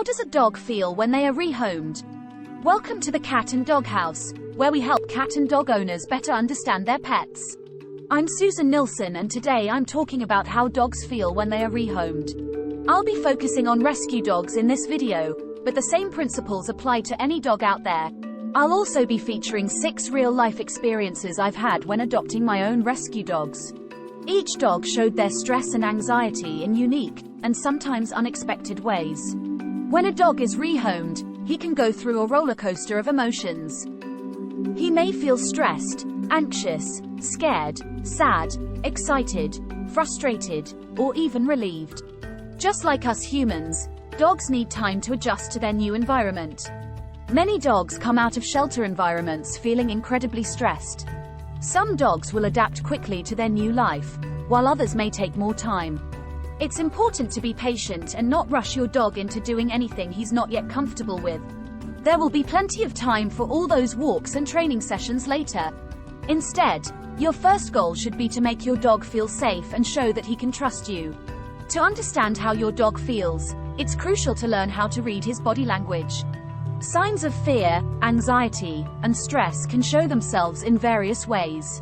How does a dog feel when they are rehomed? Welcome to the Cat and Dog House, where we help cat and dog owners better understand their pets. I'm Susan Nilsson, and today I'm talking about how dogs feel when they are rehomed. I'll be focusing on rescue dogs in this video, but the same principles apply to any dog out there. I'll also be featuring 6 real-life experiences I've had when adopting my own rescue dogs. Each dog showed their stress and anxiety in unique, and sometimes unexpected ways. When a dog is rehomed, he can go through a roller coaster of emotions. He may feel stressed, anxious, scared, sad, excited, frustrated, or even relieved. Just like us humans, dogs need time to adjust to their new environment. Many dogs come out of shelter environments feeling incredibly stressed. Some dogs will adapt quickly to their new life, while others may take more time. It's important to be patient and not rush your dog into doing anything he's not yet comfortable with. There will be plenty of time for all those walks and training sessions later. Instead, your first goal should be to make your dog feel safe and show that he can trust you. To understand how your dog feels, it's crucial to learn how to read his body language. Signs of fear, anxiety, and stress can show themselves in various ways.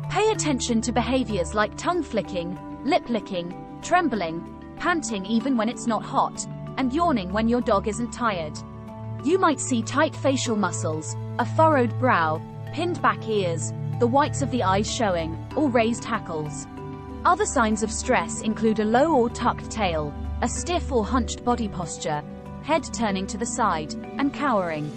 Pay attention to behaviors like tongue flicking, lip licking, trembling, panting even when it's not hot, and yawning when your dog isn't tired. You might see tight facial muscles, a furrowed brow, pinned back ears, the whites of the eyes showing, or raised hackles. Other signs of stress include a low or tucked tail, a stiff or hunched body posture, head turning to the side, and cowering.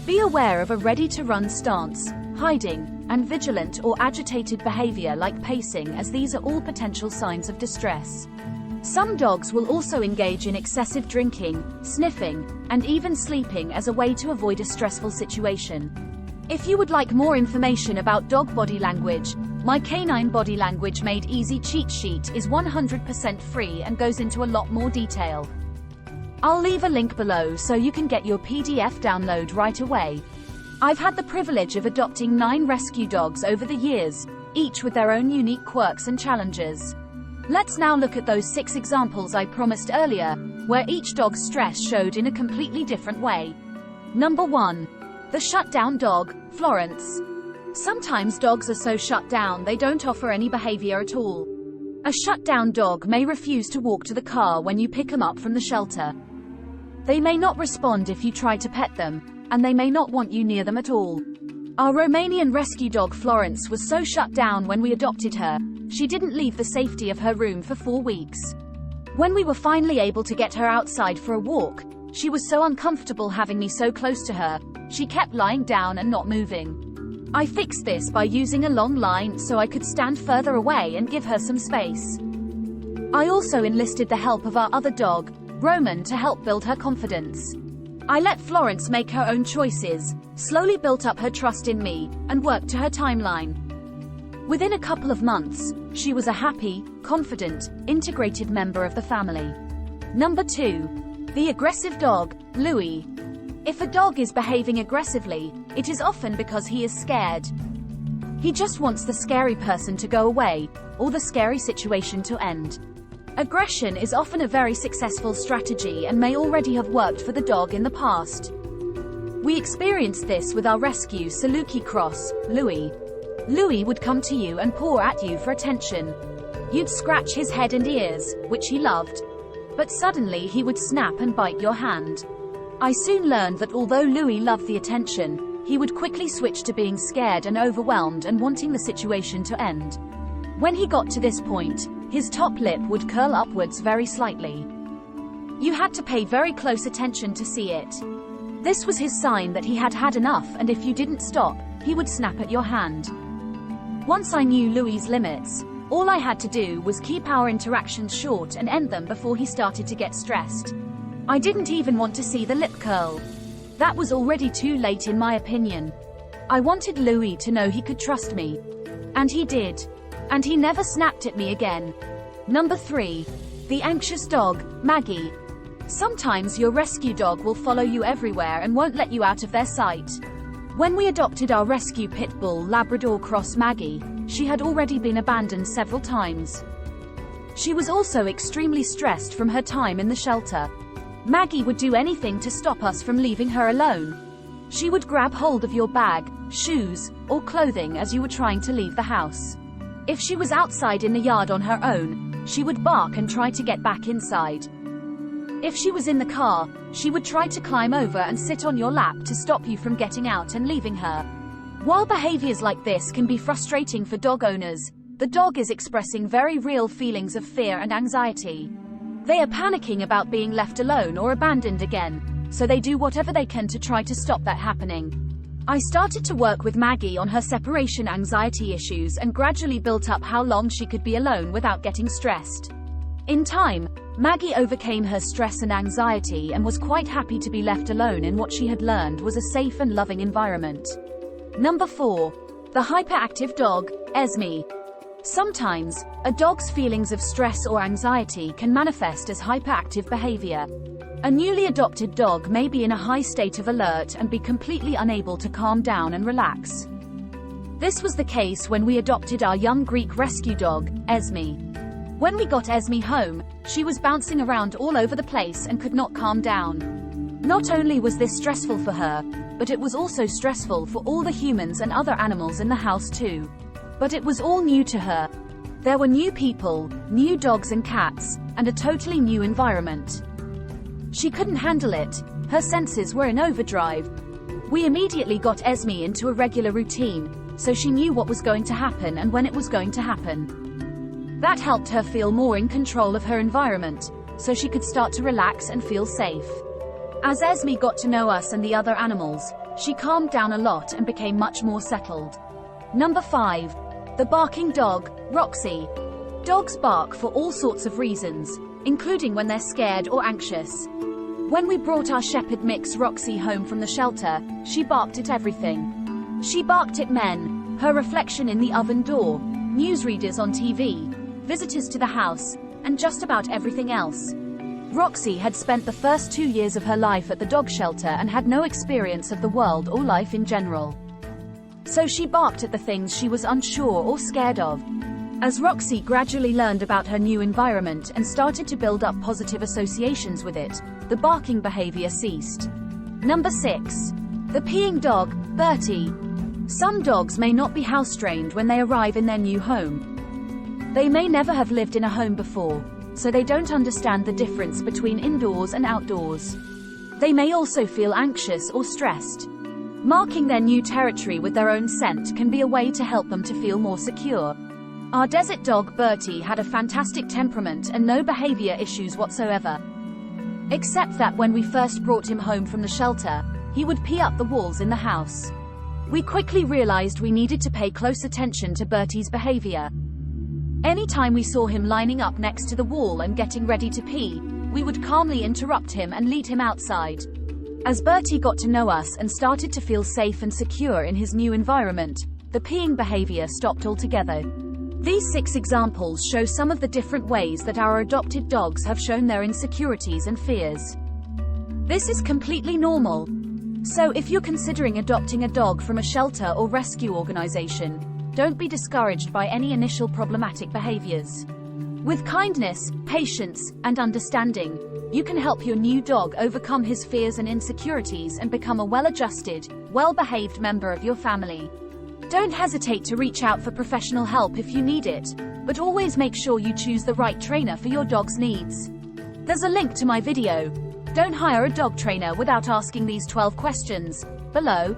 Be aware of a ready-to-run stance, hiding, and vigilant or agitated behavior like pacing, as these are all potential signs of distress. Some dogs will also engage in excessive drinking, sniffing, and even sleeping as a way to avoid a stressful situation. If you would like more information about dog body language, my Canine Body Language Made Easy cheat sheet is 100% free and goes into a lot more detail. I'll leave a link below so you can get your PDF download right away. I've had the privilege of adopting 9 rescue dogs over the years, each with their own unique quirks and challenges. Let's now look at those 6 examples I promised earlier, where each dog's stress showed in a completely different way. Number 1. The shutdown dog, Florence. Sometimes dogs are so shut down they don't offer any behavior at all. A shutdown dog may refuse to walk to the car when you pick them up from the shelter. They may not respond if you try to pet them, and they may not want you near them at all. Our Romanian rescue dog Florence was so shut down when we adopted her, she didn't leave the safety of her room for 4 weeks. When we were finally able to get her outside for a walk, she was so uncomfortable having me so close to her, she kept lying down and not moving. I fixed this by using a long line so I could stand further away and give her some space. I also enlisted the help of our other dog, Roman, to help build her confidence. I let Florence make her own choices, slowly built up her trust in me, and worked to her timeline. Within a couple of months, she was a happy, confident, integrated member of the family. Number 2. The Aggressive Dog, Louie. If a dog is behaving aggressively, it is often because he is scared. He just wants the scary person to go away, or the scary situation to end. Aggression is often a very successful strategy and may already have worked for the dog in the past. We experienced this with our rescue Saluki cross, Louie. Louie would come to you and paw at you for attention. You'd scratch his head and ears, which he loved. But suddenly he would snap and bite your hand. I soon learned that although Louie loved the attention, he would quickly switch to being scared and overwhelmed and wanting the situation to end. When he got to this point, his top lip would curl upwards very slightly. You had to pay very close attention to see it. This was his sign that he had had enough, and if you didn't stop, he would snap at your hand. Once I knew Louie's limits, all I had to do was keep our interactions short and end them before he started to get stressed. I didn't even want to see the lip curl. That was already too late in my opinion. I wanted Louie to know he could trust me. And he did. And he never snapped at me again. Number 3. The Anxious Dog, Maggie. Sometimes your rescue dog will follow you everywhere and won't let you out of their sight. When we adopted our rescue pit bull Labrador cross Maggie, she had already been abandoned several times. She was also extremely stressed from her time in the shelter. Maggie would do anything to stop us from leaving her alone. She would grab hold of your bag, shoes, or clothing as you were trying to leave the house. If she was outside in the yard on her own, she would bark and try to get back inside. If she was in the car, she would try to climb over and sit on your lap to stop you from getting out and leaving her. While behaviors like this can be frustrating for dog owners, the dog is expressing very real feelings of fear and anxiety. They are panicking about being left alone or abandoned again, so they do whatever they can to try to stop that happening. I started to work with Maggie on her separation anxiety issues and gradually built up how long she could be alone without getting stressed. In time, Maggie overcame her stress and anxiety and was quite happy to be left alone in what she had learned was a safe and loving environment. Number 4. The Hyperactive Dog, Esme. Sometimes, a dog's feelings of stress or anxiety can manifest as hyperactive behavior. A newly adopted dog may be in a high state of alert and be completely unable to calm down and relax. This was the case when we adopted our young Greek rescue dog, Esme. When we got Esme home, she was bouncing around all over the place and could not calm down. Not only was this stressful for her, but it was also stressful for all the humans and other animals in the house too. But it was all new to her. There were new people, new dogs and cats, and a totally new environment. She couldn't handle it. Her senses were in overdrive. We immediately got Esme into a regular routine, so she knew what was going to happen and when it was going to happen. That helped her feel more in control of her environment, so she could start to relax and feel safe. As Esme got to know us and the other animals, she calmed down a lot and became much more settled. Number 5. The Barking Dog, Roxy. Dogs bark for all sorts of reasons, including when they're scared or anxious. When we brought our shepherd mix Roxy home from the shelter, she barked at everything. She barked at men, her reflection in the oven door, newsreaders on TV, visitors to the house, and just about everything else. Roxy had spent the first 2 years of her life at the dog shelter and had no experience of the world or life in general. So she barked at the things she was unsure or scared of. As Roxy gradually learned about her new environment and started to build up positive associations with it, the barking behavior ceased. Number 6. The Peeing Dog, Bertie. Some dogs may not be house-trained when they arrive in their new home. They may never have lived in a home before, so they don't understand the difference between indoors and outdoors. They may also feel anxious or stressed. Marking their new territory with their own scent can be a way to help them to feel more secure. Our desert dog Bertie had a fantastic temperament and no behavior issues whatsoever. Except that when we first brought him home from the shelter, he would pee up the walls in the house. We quickly realized we needed to pay close attention to Bertie's behavior. Anytime we saw him lining up next to the wall and getting ready to pee, we would calmly interrupt him and lead him outside. As Bertie got to know us and started to feel safe and secure in his new environment, the peeing behavior stopped altogether. These 6 examples show some of the different ways that our adopted dogs have shown their insecurities and fears. This is completely normal. So if you're considering adopting a dog from a shelter or rescue organization, don't be discouraged by any initial problematic behaviors. With kindness, patience, and understanding, you can help your new dog overcome his fears and insecurities and become a well-adjusted, well-behaved member of your family. Don't hesitate to reach out for professional help if you need it, but always make sure you choose the right trainer for your dog's needs. There's a link to my video, "Don't hire a dog trainer without asking these 12 questions," below.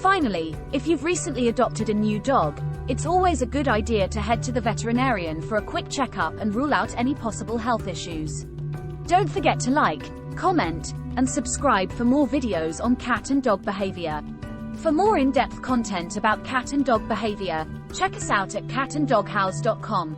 Finally, if you've recently adopted a new dog, it's always a good idea to head to the veterinarian for a quick checkup and rule out any possible health issues. Don't forget to like, comment, and subscribe for more videos on cat and dog behavior. For more in-depth content about cat and dog behavior, check us out at catanddoghouse.com.